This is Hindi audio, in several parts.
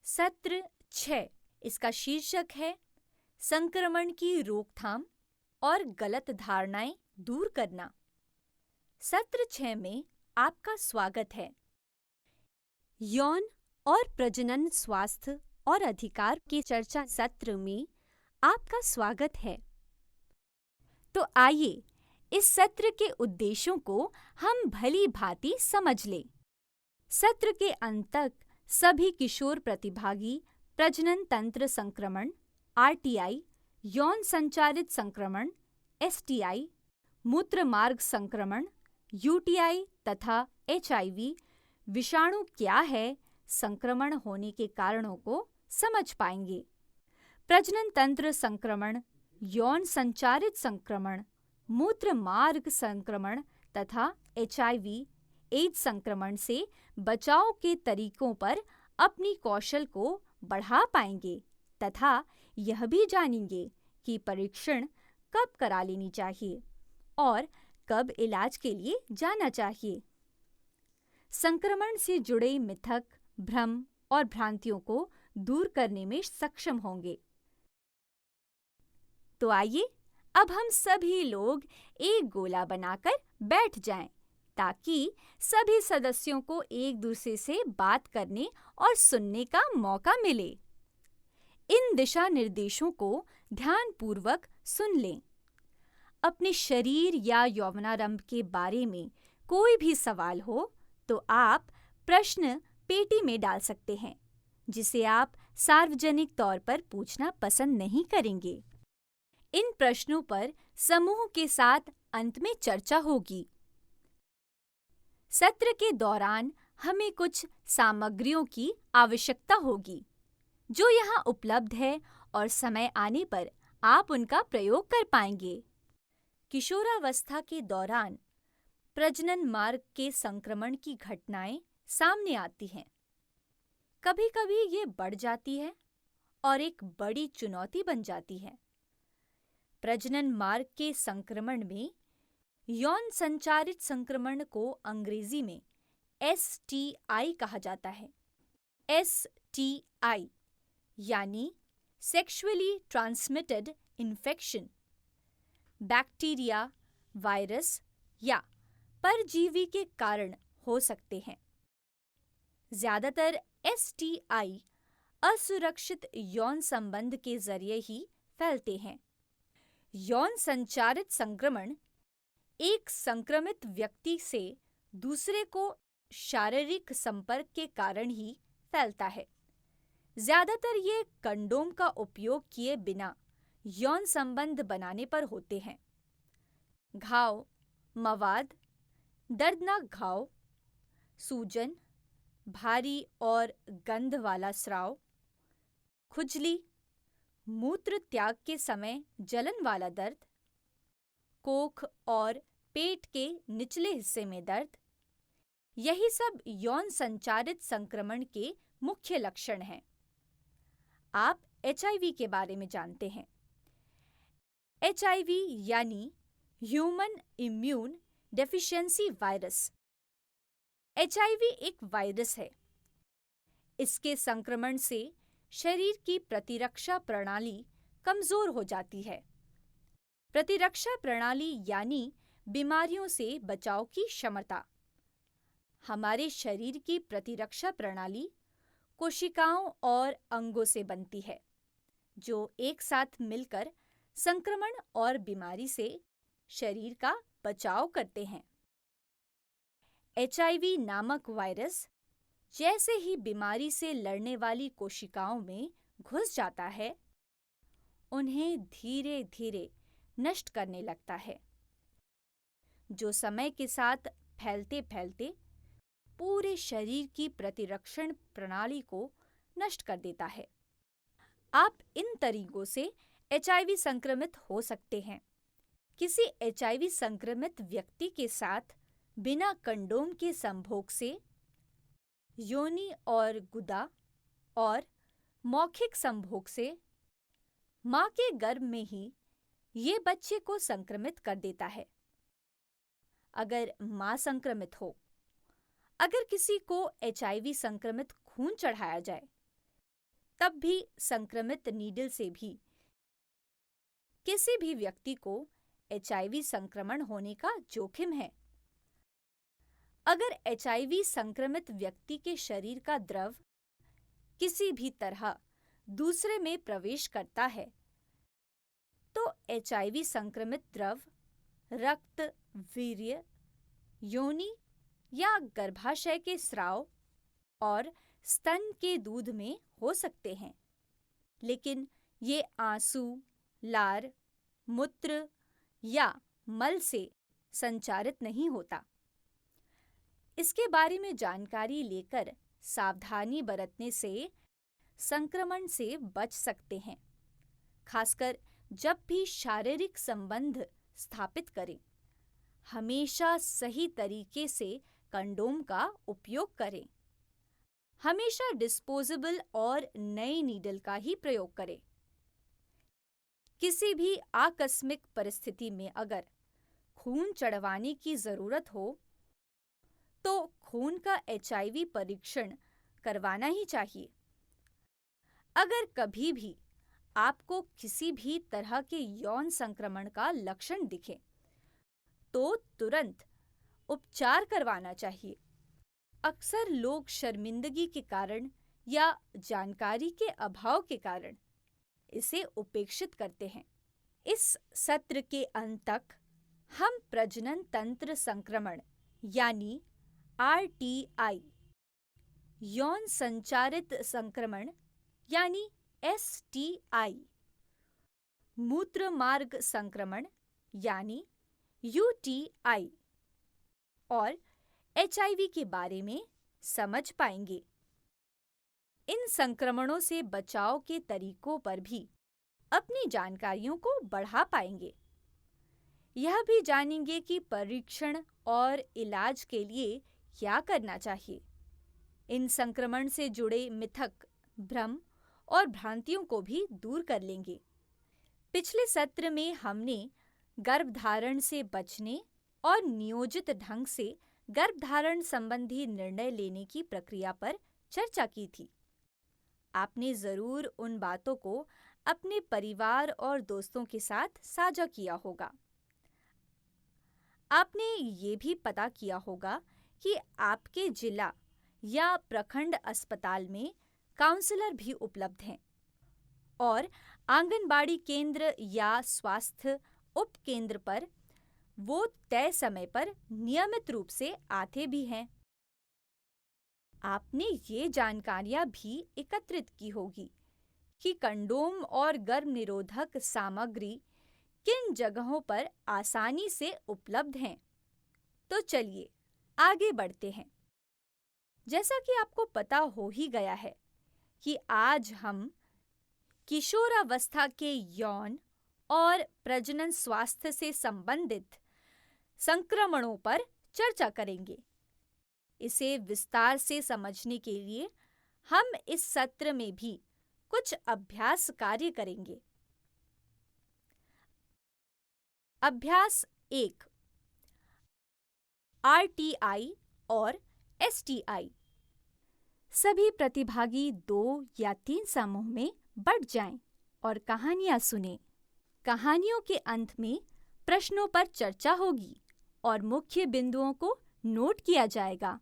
सत्र 6 इसका शीर्षक है संक्रमण की रोकथाम और गलत धारणाएं दूर करना। सत्र 6 में आपका स्वागत है। यौन और प्रजनन स्वास्थ्य और अधिकार की चर्चा सत्र में आपका स्वागत है। तो आइए इस सत्र के उद्देश्यों को हम भली भांति समझ लें। सत्र के अंत तक सभी किशोर प्रतिभागी प्रजनन तंत्र संक्रमण आरटीआई, यौन संचारित संक्रमण एसटीआई, मूत्र मार्ग संक्रमण यूटीआई तथा एचआईवी विषाणु क्या है, संक्रमण होने के कारणों को समझ पाएंगे। प्रजनन तंत्र संक्रमण, यौन संचारित संक्रमण, मूत्र मार्ग संक्रमण तथा एचआईवी एड्स संक्रमण से बचाव के तरीकों पर अपनी कौशल को बढ़ा पाएंगे तथा यह भी जानेंगे कि परीक्षण कब करा लेनी चाहिए और कब इलाज के लिए जाना चाहिए। संक्रमण से जुड़े मिथक, भ्रम और भ्रांतियों को दूर करने में सक्षम होंगे। तो आइए अब हम सभी लोग एक गोला बनाकर बैठ जाएं, ताकि सभी सदस्यों को एक दूसरे से बात करने और सुनने का मौका मिले। इन दिशा निर्देशों को ध्यानपूर्वक सुन लें। अपने शरीर या यौवनारंभ के बारे में कोई भी सवाल हो तो आप प्रश्न पेटी में डाल सकते हैं, जिसे आप सार्वजनिक तौर पर पूछना पसंद नहीं करेंगे। इन प्रश्नों पर समूह के साथ अंत में चर्चा होगी। सत्र के दौरान हमें कुछ सामग्रियों की आवश्यकता होगी, जो यहाँ उपलब्ध है और समय आने पर आप उनका प्रयोग कर पाएंगे। किशोरावस्था के दौरान प्रजनन मार्ग के संक्रमण की घटनाएं सामने आती हैं। कभी-कभी ये बढ़ जाती है और एक बड़ी चुनौती बन जाती है। प्रजनन मार्ग के संक्रमण में यौन संचारित संक्रमण को अंग्रेजी में एसटीआई कहा जाता है। एसटीआई यानी sexually transmitted infection bacteria, virus या परजीवी के कारण हो सकते हैं। ज्यादातर एसटीआई असुरक्षित यौन संबंध के जरिए ही फैलते हैं। यौन संचारित संक्रमण एक संक्रमित व्यक्ति से दूसरे को शारीरिक संपर्क के कारण ही फैलता है। ज्यादातर ये कंडोम का उपयोग किए बिना यौन संबंध बनाने पर होते हैं। घाव, मवाद, दर्दनाक घाव, सूजन, भारी और गंध वाला स्राव, खुजली, मूत्र त्याग के समय जलन वाला दर्द, कोख और पेट के निचले हिस्से में दर्द, यही सब यौन संचारित संक्रमण के मुख्य लक्षण हैं। आप एचआईवी के बारे में जानते हैं। एचआईवी यानी human immune deficiency virus. HIV एक वायरस है। इसके संक्रमण से शरीर की प्रतिरक्षा प्रणाली कमजोर हो जाती है। प्रतिरक्षा प्रणाली यानी बीमारियों से बचाव की क्षमता। हमारे शरीर की प्रतिरक्षा प्रणाली कोशिकाओं और अंगों से बनती है, जो एक साथ मिलकर संक्रमण और बीमारी से शरीर का बचाव करते हैं। एचआईवी नामक वायरस जैसे ही बीमारी से लड़ने वाली कोशिकाओं में घुस जाता है, उन्हें धीरे-धीरे नष्ट करने लगता है, जो समय के साथ फैलते-फैलते पूरे शरीर की प्रतिरक्षण प्रणाली को नष्ट कर देता है। आप इन तरीकों से एचआईवी संक्रमित हो सकते हैं। किसी एचआईवी संक्रमित व्यक्ति के साथ बिना कंडोम के संभोग से, योनि और गुदा और मौखिक संभोग से, मां के गर्भ में ही ये बच्चे को संक्रमित कर देता है। अगर मां संक्रमित हो, अगर किसी को एचआईवी संक्रमित खून चढ़ाया जाए तब भी संक्रमित नीडल से भी किसी भी व्यक्ति को एचआईवी संक्रमण होने का जोखिम है। अगर एचआईवी संक्रमित व्यक्ति के शरीर का द्रव किसी भी तरह दूसरे में प्रवेश करता है, तो एचआईवी संक्रमित द्रव रक्त, वीर्य, योनि या गर्भाशय के स्राव और स्तन के दूध में हो सकते हैं, लेकिन ये आंसू, लार, मूत्र या मल से संचारित नहीं होता। इसके बारे में जानकारी लेकर सावधानी बरतने से संक्रमण से बच सकते हैं। खासकर जब भी शारीरिक संबंध स्थापित करें, हमेशा सही तरीके से कंडोम का उपयोग करें। हमेशा डिस्पोजेबल और नए नीडल का ही प्रयोग करें। किसी भी आकस्मिक परिस्थिति में अगर खून चढ़वाने की जरूरत हो, तो खून का एचआईवी परीक्षण करवाना ही चाहिए। अगर कभी भी आपको किसी भी तरह के यौन संक्रमण का लक्षण दिखे, तो तुरंत उपचार करवाना चाहिए। अक्सर लोग शर्मिंदगी के कारण या जानकारी के अभाव के कारण इसे उपेक्षित करते हैं। इस सत्र के अंत तक हम प्रजनन तंत्र संक्रमण यानी आरटीआई, यौन संचारित संक्रमण यानी एसटीआई, मूत्र मार्ग संक्रमण यानी यूटीआई और एचआईवी के बारे में समझ पाएंगे। इन संक्रमणों से बचाव के तरीकों पर भी अपनी जानकारियों को बढ़ा पाएंगे। यह भी जानेंगे कि परीक्षण और इलाज के लिए क्या करना चाहिए। इन संक्रमण से जुड़े मिथक, भ्रम और भ्रांतियों को भी दूर कर लेंगे। पिछले सत्र में हमने गर्भधारण से बचने और नियोजित ढंग से गर्भधारण संबंधी निर्णय लेने की प्रक्रिया पर चर्चा की थी। आपने जरूर उन बातों को अपने परिवार और दोस्तों के साथ साझा किया होगा। आपने ये भी पता किया होगा कि आपके जिला या प्रखंड अस्पताल में काउंसलर भी उपलब्ध हैं और आंगनबाड़ी केंद्र या स्वास्थ्य उपकेंद्र पर वो तय समय पर नियमित रूप से आते भी हैं। आपने ये जानकारियां भी एकत्रित की होगी कि कंडोम और गर्भ निरोधक सामग्री किन जगहों पर आसानी से उपलब्ध हैं। तो चलिए आगे बढ़ते हैं। जैसा कि आपको पता हो ही गया है कि आज हम किशोरावस्था के यौन और प्रजनन स्वास्थ्य से संबंधित संक्रमणों पर चर्चा करेंगे। इसे विस्तार से समझने के लिए हम इस सत्र में भी कुछ अभ्यास कार्य करेंगे। अभ्यास 1, आरटीआई और एसटीआई। सभी प्रतिभागी 2 या 3 समूह में बंट जाएं और कहानियां सुनें। कहानियों के अंत में प्रश्नों पर चर्चा होगी और मुख्य बिंदुओं को नोट किया जाएगा।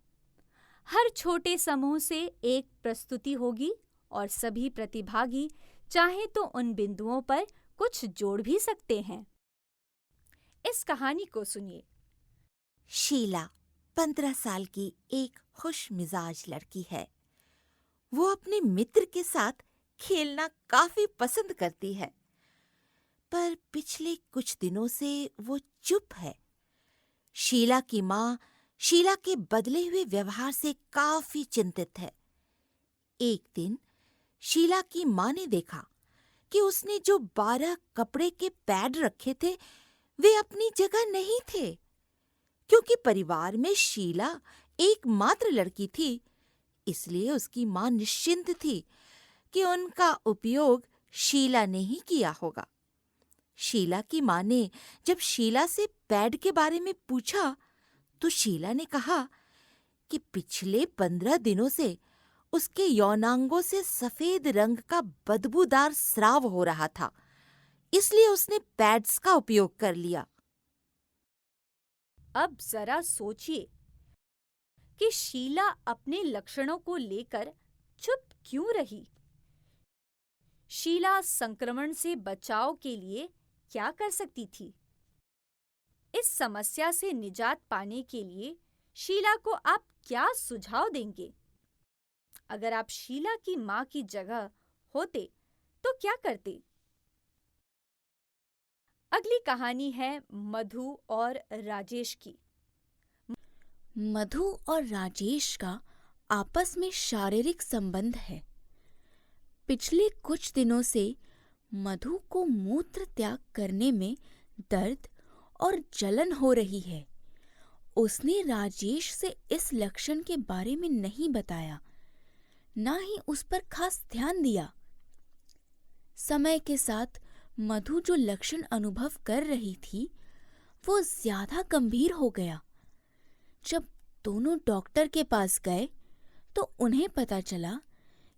हर छोटे समूह से एक प्रस्तुति होगी और सभी प्रतिभागी चाहे तो उन बिंदुओं पर कुछ जोड़ भी सकते हैं। इस कहानी को सुनिए। शीला 15 साल की एक खुश मिजाज लड़की है। वो अपने मित्र के साथ खेलना काफी पसंद करती है, पर पिछले कुछ दिनों से वो चुप है। शीला की माँ शीला के बदले हुए व्यवहार से काफी चिंतित है। एक दिन शीला की माँ ने देखा कि उसने जो 12 कपड़े के पैड रखे थे वे अपनी जगह नहीं थे। क्योंकि परिवार में शीला एकमात्र लड़की थी, इसलिए उसकी माँ निश्चिंत थी कि उनका उपयोग शीला ने ही किया होगा। शीला की माँ ने जब शीला से पैड के बारे में पूछा तो शीला ने कहा कि पिछले 15 दिनों से उसके यौनांगों से सफेद रंग का बदबूदार स्राव हो रहा था, इसलिए उसने पैड्स का उपयोग कर लिया। अब जरा सोचिए कि शीला अपने लक्षणों को लेकर चुप क्यों रही। शीला संक्रमण से बचाव के लिए क्या कर सकती थी? इस समस्या से निजात पाने के लिए शीला को आप क्या सुझाव देंगे? अगर आप शीला की मां की जगह होते तो क्या करते? अगली कहानी है मधु और राजेश की। मधु और राजेश का आपस में शारीरिक संबंध है। पिछले कुछ दिनों से मधु को मूत्र त्याग करने में दर्द और जलन हो रही है। उसने राजेश से इस लक्षण के बारे में नहीं बताया, ना ही उस पर खास ध्यान दिया। समय के साथ मधु जो लक्षण अनुभव कर रही थी, वो ज्यादा गंभीर हो गया। जब दोनों डॉक्टर के पास गए तो उन्हें पता चला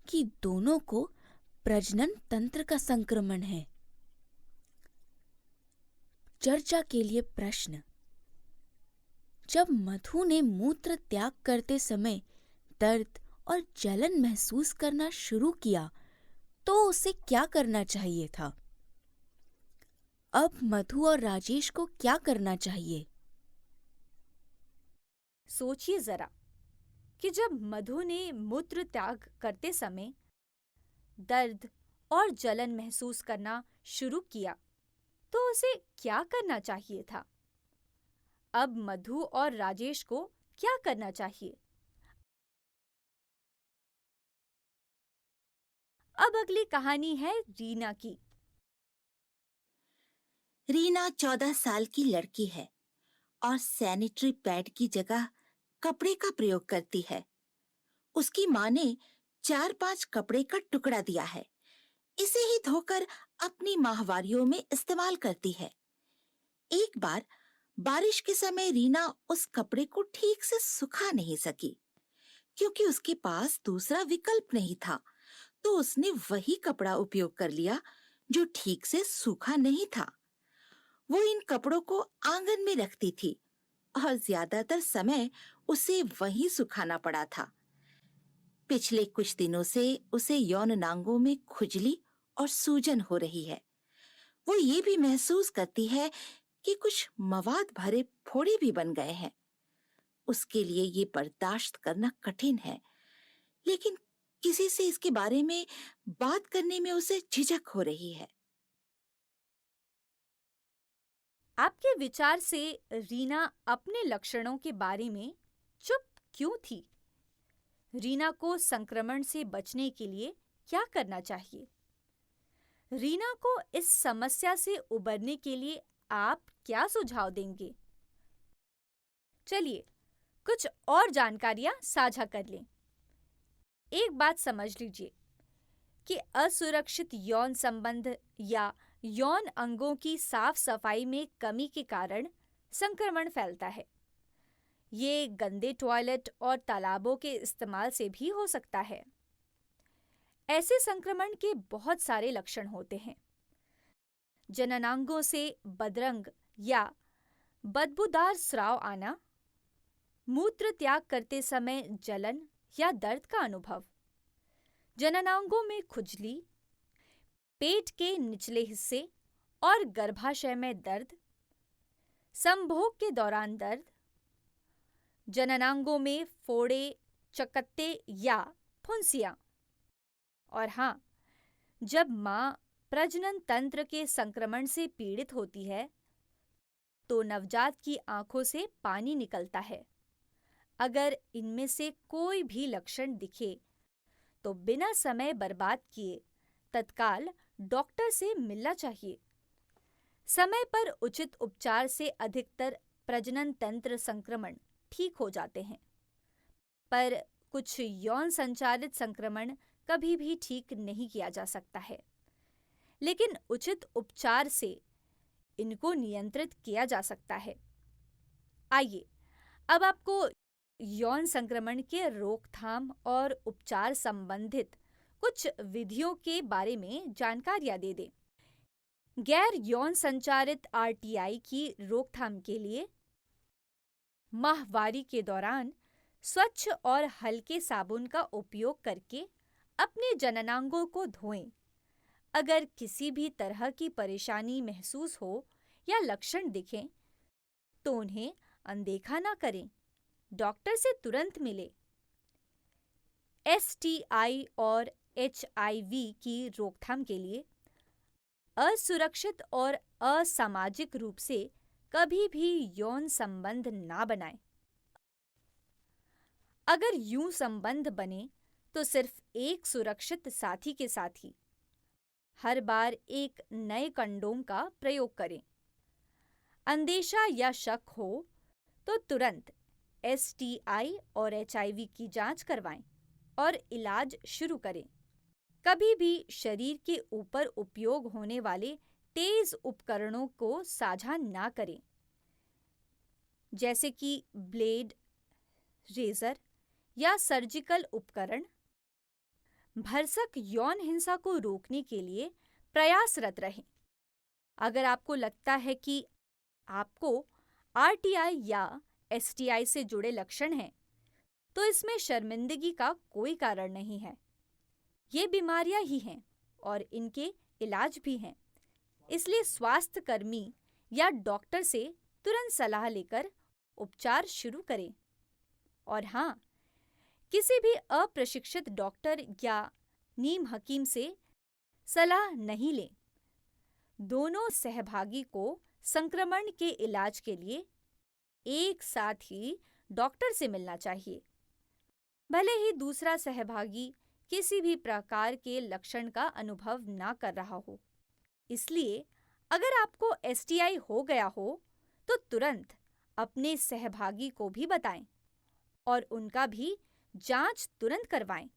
कि दोनों को प्रजनन तंत्र का संक्रमण है। चर्चा के लिए प्रश्न। जब मधु ने मूत्र त्याग करते समय दर्द और जलन महसूस करना शुरू किया तो उसे क्या करना चाहिए था? अब मधु और राजेश को क्या करना चाहिए? सोचिए जरा कि जब मधु ने मूत्र त्याग करते समय दर्द और जलन महसूस करना शुरू किया तो उसे क्या करना चाहिए था। अब मधु और राजेश को क्या करना चाहिए? अब अगली कहानी है रीना की। रीना 14 साल की लड़की है और सैनिटरी पैड की जगह कपड़े का प्रयोग करती है। उसकी माँ ने 4-5 कपड़े का टुकड़ा दिया है। इसे ही धोकर अपनी माहवारियों में इस्तेमाल करती है। एक बार बारिश के समय रीना उस कपड़े को ठीक से सुखा नहीं सकी, क्योंकि उसके पास दूसरा विकल्प नहीं था। तो उसने वही कपड़ा उपयोग कर लिया जो ठीक से सूखा नहीं था। वो इन कपड़ों को आंगन में रखती थी और ज्यादातर समय उसे वहीं सुखाना पड़ा था। पिछले कुछ दिनों से उसे यौन नांगों में खुजली और सूजन हो रही है। वो ये भी महसूस करती है कि कुछ मवाद भरे फोड़े भी बन गए हैं। उसके लिए ये बर्दाश्त करना कठिन है, लेकिन किसी से इसके बारे में बात करने में उसे झिझक हो रही है। आपके विचार से रीना अपने लक्षणों के बारे में चुप क्यों थी? रीना को संक्रमण से बचने के लिए क्या करना चाहिए? रीना को इस समस्या से उबरने के लिए आप क्या सुझाव देंगे? चलिए कुछ और जानकारियां साझा कर लें। एक बात समझ लीजिए कि असुरक्षित यौन संबंध या यौन अंगों की साफ सफाई में कमी के कारण संक्रमण फैलता है। ये गंदे टॉयलेट और तालाबों के इस्तेमाल से भी हो सकता है। ऐसे संक्रमण के बहुत सारे लक्षण होते हैं। जननांगों से बदरंग या बदबूदार स्राव आना, मूत्र त्याग करते समय जलन या दर्द का अनुभव, जननांगों में खुजली, पेट के निचले हिस्से और गर्भाशय में दर्द, संभोग के दौरान दर्द, जननांगों में फोड़े, चकत्ते या फुंसियां। और हाँ, जब मां प्रजनन तंत्र के संक्रमण से पीड़ित होती है तो नवजात की आंखों से पानी निकलता है। अगर इनमें से कोई भी लक्षण दिखे तो बिना समय बर्बाद किए तत्काल डॉक्टर से मिलना चाहिए। समय पर उचित उपचार से अधिकतर प्रजनन तंत्र संक्रमण ठीक हो जाते हैं, पर कुछ यौन संचालित संक्रमण कभी भी ठीक नहीं किया जा सकता है, लेकिन उचित उपचार से इनको नियंत्रित किया जा सकता है। आइए अब आपको यौन संक्रमण के रोकथाम और उपचार संबंधित कुछ विधियों के बारे में जानकारियां दे दें। गैर यौन संचारित आरटीआई की रोकथाम के लिए माहवारी के दौरान स्वच्छ और हल्के साबुन का उपयोग करके अपने जननांगों को धोएं। अगर किसी भी तरह की परेशानी महसूस हो या लक्षण दिखें, तो उन्हें अनदेखा ना करें। डॉक्टर से तुरंत मिलें। एसटीआई और एचआईवी की रोकथाम के लिए असुरक्षित और असामाजिक रूप से कभी भी यौन संबंध ना बनाएं। अगर यूं संबंध बने तो सिर्फ एक सुरक्षित साथी के साथ ही हर बार एक नए कंडोम का प्रयोग करें। अंदेशा या शक हो तो तुरंत एसटीआई और एचआईवी की जांच करवाएं और इलाज शुरू करें। कभी भी शरीर के ऊपर उपयोग होने वाले तेज उपकरणों को साझा ना करें, जैसे कि ब्लेड, रेजर या सर्जिकल उपकरण। भरसक यौन हिंसा को रोकने के लिए प्रयासरत रहें। अगर आपको लगता है कि आपको आरटीआई या एसटीआई से जुड़े लक्षण हैं, तो इसमें शर्मिंदगी का कोई कारण नहीं है। ये बीमारियां ही हैं और इनके इलाज भी हैं। इसलिए स्वास्थ्य कर्मी या डॉक्टर से तुरंत सलाह लेकर उपचार शुरू करें। और हाँ, किसी भी अप्रशिक्षित डॉक्टर या नीम हकीम से सलाह नहीं लें। दोनों सहभागी को संक्रमण के इलाज के लिए एक साथ ही डॉक्टर से मिलना चाहिए, भले ही दूसरा सहभागी किसी भी प्रकार के लक्षण का अनुभव ना कर रहा हो। इसलिए अगर आपको एसटीआई हो गया हो तो तुरंत अपने सहभागी को भी बताएं और उनका भी जांच तुरंत करवाएं,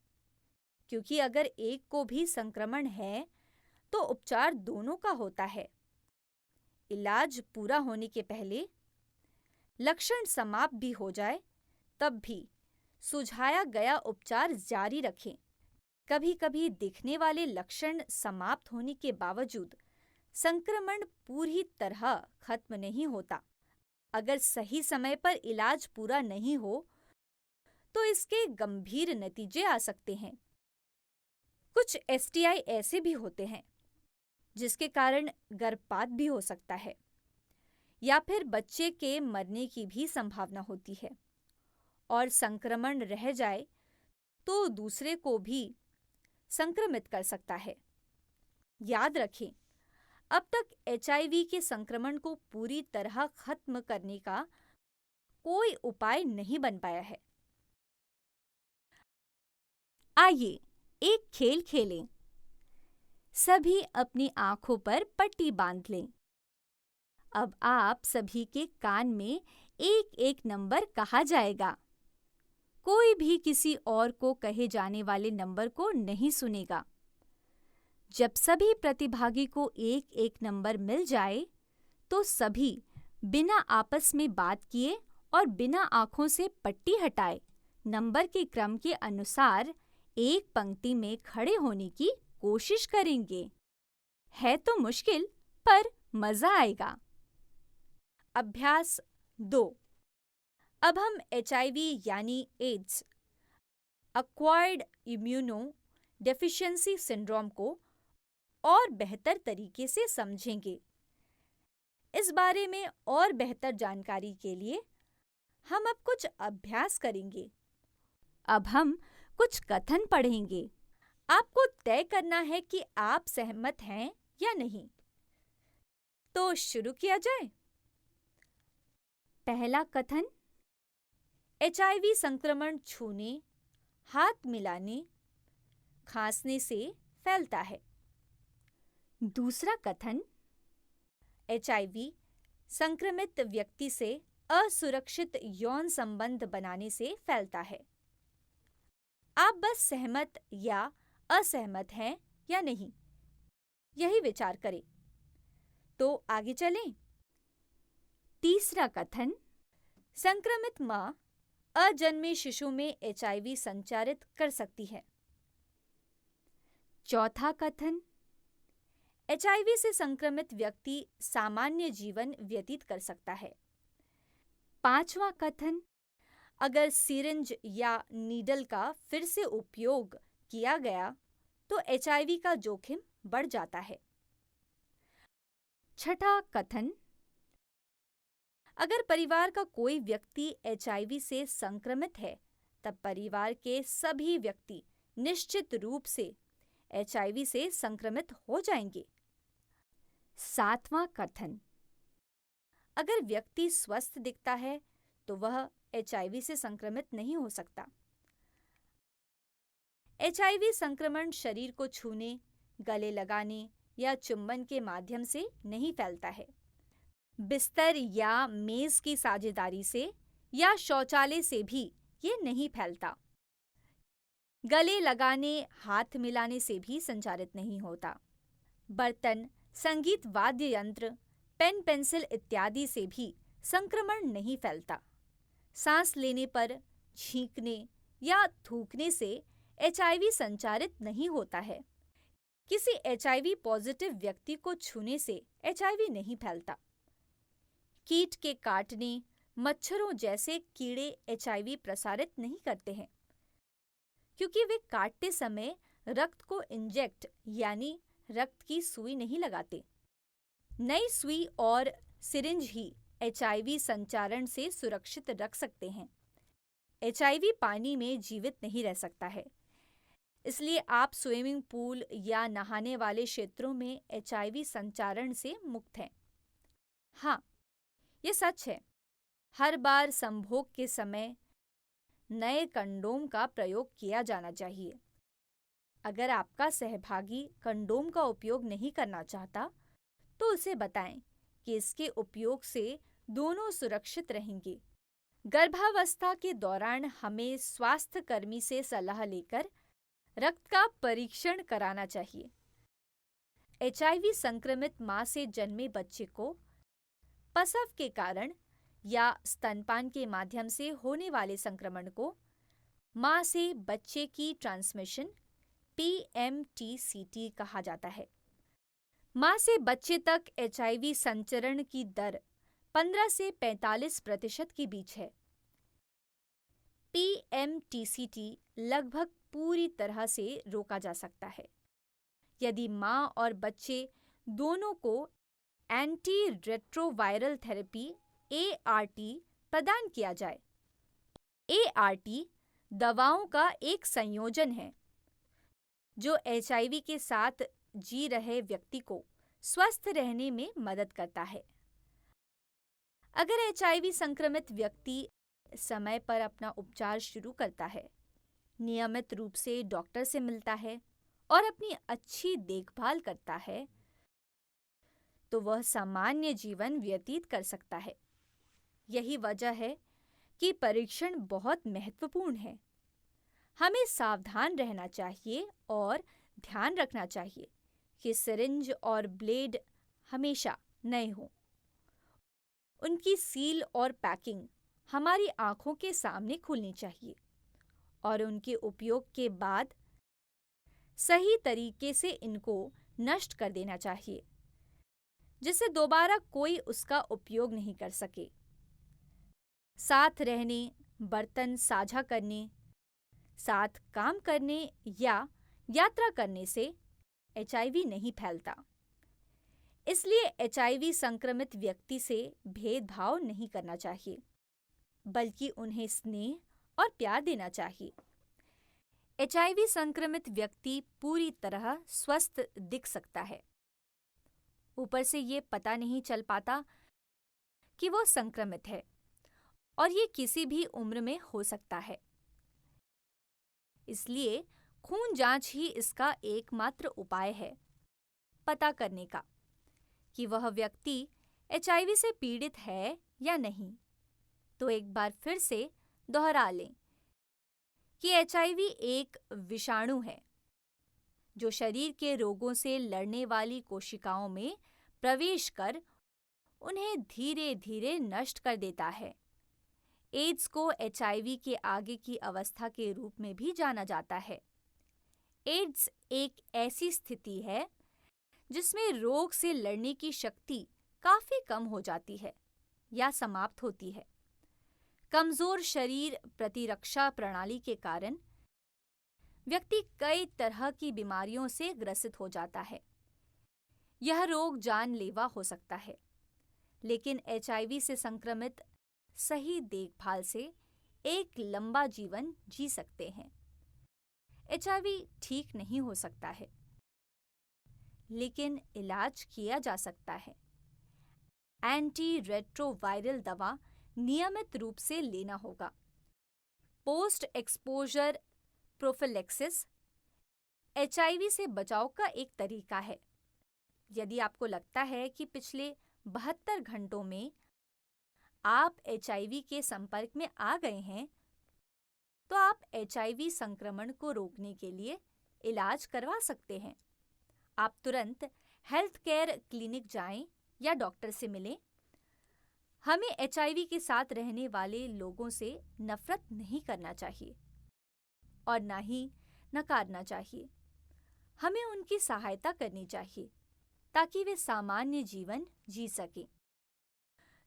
क्योंकि अगर एक को भी संक्रमण है तो उपचार दोनों का होता है। इलाज पूरा होने के पहले लक्षण समाप्त भी हो जाए तब भी सुझाया गया उपचार जारी रखें। कभी-कभी दिखने वाले लक्षण समाप्त होने के बावजूद संक्रमण पूरी तरह खत्म नहीं होता। अगर सही समय पर इलाज पूरा नहीं हो तो इसके गंभीर नतीजे आ सकते हैं। कुछ एसटीआई ऐसे भी होते हैं जिसके कारण गर्भपात भी हो सकता है या फिर बच्चे के मरने की भी संभावना होती है, और संक्रमण रह जाए तो दूसरे को भी संक्रमित कर सकता है। याद रखें, अब तक एचआईवी के संक्रमण को पूरी तरह खत्म करने का कोई उपाय नहीं बन पाया है। आइए एक खेल खेलें। सभी अपनी आंखों पर पट्टी बांध लें। अब आप सभी के कान में एक एक नंबर कहा जाएगा। कोई भी किसी और को कहे जाने वाले नंबर को नहीं सुनेगा। जब सभी प्रतिभागी को एक एक नंबर मिल जाए तो सभी बिना आपस में बात किए और बिना आंखों से पट्टी हटाए नंबर के क्रम के अनुसार एक पंक्ति में खड़े होने की कोशिश करेंगे। है तो मुश्किल, पर मजा आएगा। अभ्यास 2। अब हम एचआईवी यानी AIDS, acquired immunodeficiency syndrome को और बेहतर तरीके से समझेंगे। इस बारे में और बेहतर जानकारी के लिए हम अब कुछ अभ्यास करेंगे। अब हम कुछ कथन पढ़ेंगे। आपको तय करना है कि आप सहमत हैं या नहीं। तो शुरू किया जाए। पहला कथन, एचआईवी संक्रमण छूने, हाथ मिलाने, खांसने से फैलता है। दूसरा कथन, एचआईवी संक्रमित व्यक्ति से असुरक्षित यौन संबंध बनाने से फैलता है। आप बस सहमत या असहमत हैं या नहीं, यही विचार करें। तो आगे चलें। तीसरा कथन, संक्रमित मां अजन्मे शिशु में HIV संचारित कर सकती है। चौथा कथन, HIV से संक्रमित व्यक्ति सामान्य जीवन व्यतीत कर सकता है। पांचवा कथन, अगर सिरिंज या नीडल का फिर से उपयोग किया गया तो HIV का जोखिम बढ़ जाता है। छठा कथन, अगर परिवार का कोई व्यक्ति HIV से संक्रमित है तब परिवार के सभी व्यक्ति निश्चित रूप से HIV से संक्रमित हो जाएंगे। सातवां कथन, अगर व्यक्ति स्वस्थ दिखता है तो वह HIV से संक्रमित नहीं हो सकता। HIV संक्रमण शरीर को छूने, गले लगाने या चुंबन के माध्यम से नहीं फैलता है। बिस्तर या मेज की साझेदारी से या शौचालय से भी ये नहीं फैलता। गले लगाने, हाथ मिलाने से भी संचारित नहीं होता। बर्तन, संगीत वाद्य यंत्र, पेन पेंसिल इत्यादि से भी संक्रमण नहीं फैलता। सांस लेने पर, छींकने या थूकने से HIV संचारित नहीं होता है। किसी HIV पॉजिटिव व्यक्ति को छूने से HIV नहीं फैलता। कीट के काटने, मच्छरों जैसे कीड़े HIV प्रसारित नहीं करते हैं, क्योंकि वे काटते समय रक्त को इंजेक्ट यानी रक्त की सुई नहीं लगाते। नई सुई और सिरिंज ही HIV संचारण से सुरक्षित रख सकते हैं। HIV पानी में जीवित नहीं रह सकता है, इसलिए आप स्विमिंग पूल या नहाने वाले क्षेत्रों में HIV संचारण से मुक्त हैं। हाँ, ये सच है, हर बार संभोग के समय नए कंडोम का प्रयोग किया जाना चाहिए। अगर आपका सहभागी कंडोम का उपयोग नहीं करना चाहता, तो उसे बताएं कि इसके उपयोग से दोनों सुरक्षित रहेंगे। गर्भावस्था के दौरान हमें स्वास्थ्य कर्मी से सलाह लेकर रक्त का परीक्षण कराना चाहिए। HIV संक्रमित मां से जन्मे बच्चे को प्रसव के कारण या स्तनपान के माध्यम से होने वाले संक्रमण को मां से बच्चे की ट्रांसमिशन PMTCT कहा जाता है। मां से बच्चे तक HIV संचरण की दर 15 से 45% के बीच है। PMTCT लगभग पूरी तरह से रोका जा सकता है यदि मां और बच्चे दोनों को एंटी रेट्रोवायरल थेरेपी ART प्रदान किया जाए। ART दवाओं का एक संयोजन है जो HIV के साथ जी रहे व्यक्ति को स्वस्थ रहने में मदद करता है। अगर HIV संक्रमित व्यक्ति समय पर अपना उपचार शुरू करता है, नियमित रूप से डॉक्टर से मिलता है और अपनी अच्छी देखभाल करता है, तो वह सामान्य जीवन व्यतीत कर सकता है। यही वजह है कि परीक्षण बहुत महत्वपूर्ण है। हमें सावधान रहना चाहिए और ध्यान रखना चाहिए कि सिरिंज और ब्लेड हमेशा नए हों। उनकी सील और पैकिंग हमारी आंखों के सामने खुलनी चाहिए और उनके उपयोग के बाद सही तरीके से इनको नष्ट कर देना चाहिए, जिससे दोबारा कोई उसका उपयोग नहीं कर सके। साथ रहने, बर्तन साझा करने, साथ काम करने या यात्रा करने से HIV नहीं फैलता। इसलिए HIV संक्रमित व्यक्ति से भेदभाव नहीं करना चाहिए, बल्कि उन्हें स्नेह और प्यार देना चाहिए। HIV संक्रमित व्यक्ति पूरी तरह स्वस्थ दिख सकता है। ऊपर से ये पता नहीं चल पाता कि वो संक्रमित है और ये किसी भी उम्र में हो सकता है। इसलिए खून जांच ही इसका एकमात्र उपाय है पता करने का कि वह व्यक्ति HIV से पीड़ित है या नहीं। तो एक बार फिर से दोहरा लें कि HIV एक विषाणु है जो शरीर के रोगों से लड़ने वाली कोशिकाओं में प्रवेश कर उन्हें धीरे धीरे नष्ट कर देता है। एड्स को HIV के आगे की अवस्था के रूप में भी जाना जाता है। एड्स एक ऐसी स्थिति है जिसमें रोग से लड़ने की शक्ति काफी कम हो जाती है या समाप्त होती है। कमजोर शरीर प्रतिरक्षा प्रणाली के कारण व्यक्ति कई तरह की बीमारियों से ग्रसित हो जाता है। यह रोग जानलेवा हो सकता है, लेकिन HIV से संक्रमित सही देखभाल से एक लंबा जीवन जी सकते हैं। HIV ठीक नहीं हो सकता है, लेकिन इलाज किया जा सकता है। एंटी रेट्रोवायरल दवा नियमित रूप से लेना होगा। पोस्ट एक्सपोजर प्रोफिलैक्सिस HIV से बचाव का एक तरीका है। यदि आपको लगता है कि पिछले 72 घंटों में आप HIV के संपर्क में आ गए हैं, तो आप HIV संक्रमण को रोकने के लिए इलाज करवा सकते हैं। आप तुरंत हेल्थ केयर क्लिनिक जाएं या डॉक्टर से मिलें। हमें HIV के साथ रहने वाले लोगों से नफरत नहीं करना चाहिए और ना ही नकारना चाहिए। हमें उनकी सहायता करनी चाहिए ताकि वे सामान्य जीवन जी सकें।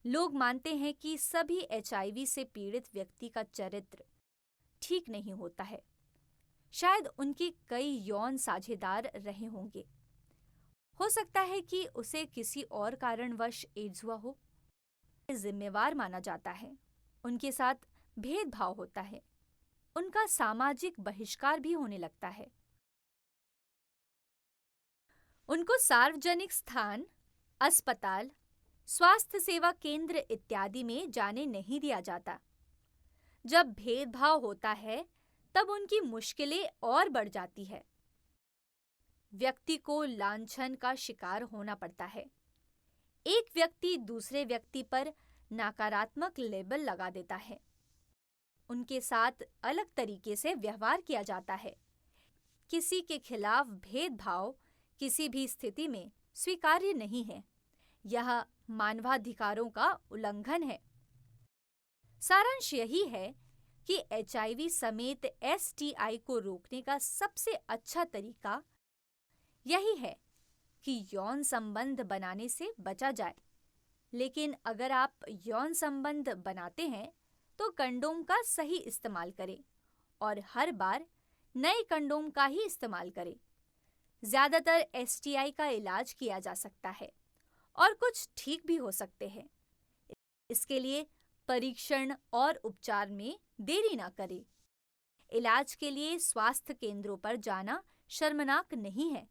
लोग मानते हैं कि सभी HIV से पीड़ित व्यक्ति का चरित्र ठीक नहीं होता है। शायद उनके कई यौन साझेदार रहे होंगे। हो सकता है कि उसे किसी और कारणवश एड्स हुआ हो। जिम्मेवार माना जाता है। उनके साथ भेदभाव होता है। उनका सामाजिक बहिष्कार भी होने लगता है। उनको सार्वजनिक स्थान, अस्पताल, स्वास्थ्य सेवा केंद्र इत्यादि में जाने नहीं दिया जाता। जब भेदभाव होता है, तब उनकी मुश्किलें और बढ़ जाती है। व्यक्ति को लांछन का शिकार होना पड़ता है। एक व्यक्ति दूसरे व्यक्ति पर नकारात्मक लेबल लगा देता है। उनके साथ अलग तरीके से व्यवहार किया जाता है। किसी के खिलाफ भेदभाव किसी भी स्थिति में स्वीकार्य नहीं है। यह मानवाधिकारों का उल्लंघन है। सारांश यही है कि HIV समेत STI को रोकने का सबसे अच्छा तरीका यही है कि यौन संबंध बनाने से बचा जाए। लेकिन अगर आप यौन संबंध बनाते हैं तो कंडोम का सही इस्तेमाल करें और हर बार नए कंडोम का ही इस्तेमाल करें। ज्यादातर STI का इलाज किया जा सकता है और कुछ ठीक भी हो सकते हैं। इसके लिए परीक्षण और उपचार में देरी ना करें। इलाज के लिए स्वास्थ्य केंद्रों पर जाना शर्मनाक नहीं है।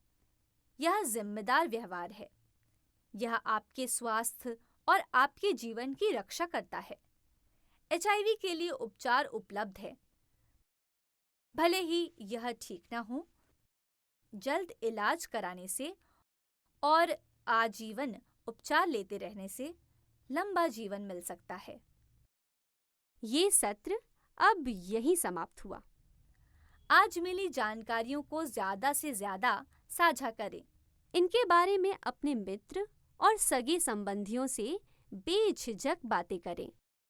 यह जिम्मेदार व्यवहार है। यह आपके स्वास्थ्य और आपके जीवन की रक्षा करता है। HIV के लिए उपचार उपलब्ध है। भले ही यह ठीक ना हो, जल्द इलाज कराने से और आजीवन उपचार लेते रहने से लंबा जीवन मिल सकता है। ये सत्र अब यहीं समाप्त हुआ। आज मिली जानकारियों को ज्यादा से ज्यादा साझा करें। इनके बारे में अपने मित्र और सगे संबंधियों से बेझिझक बातें करें।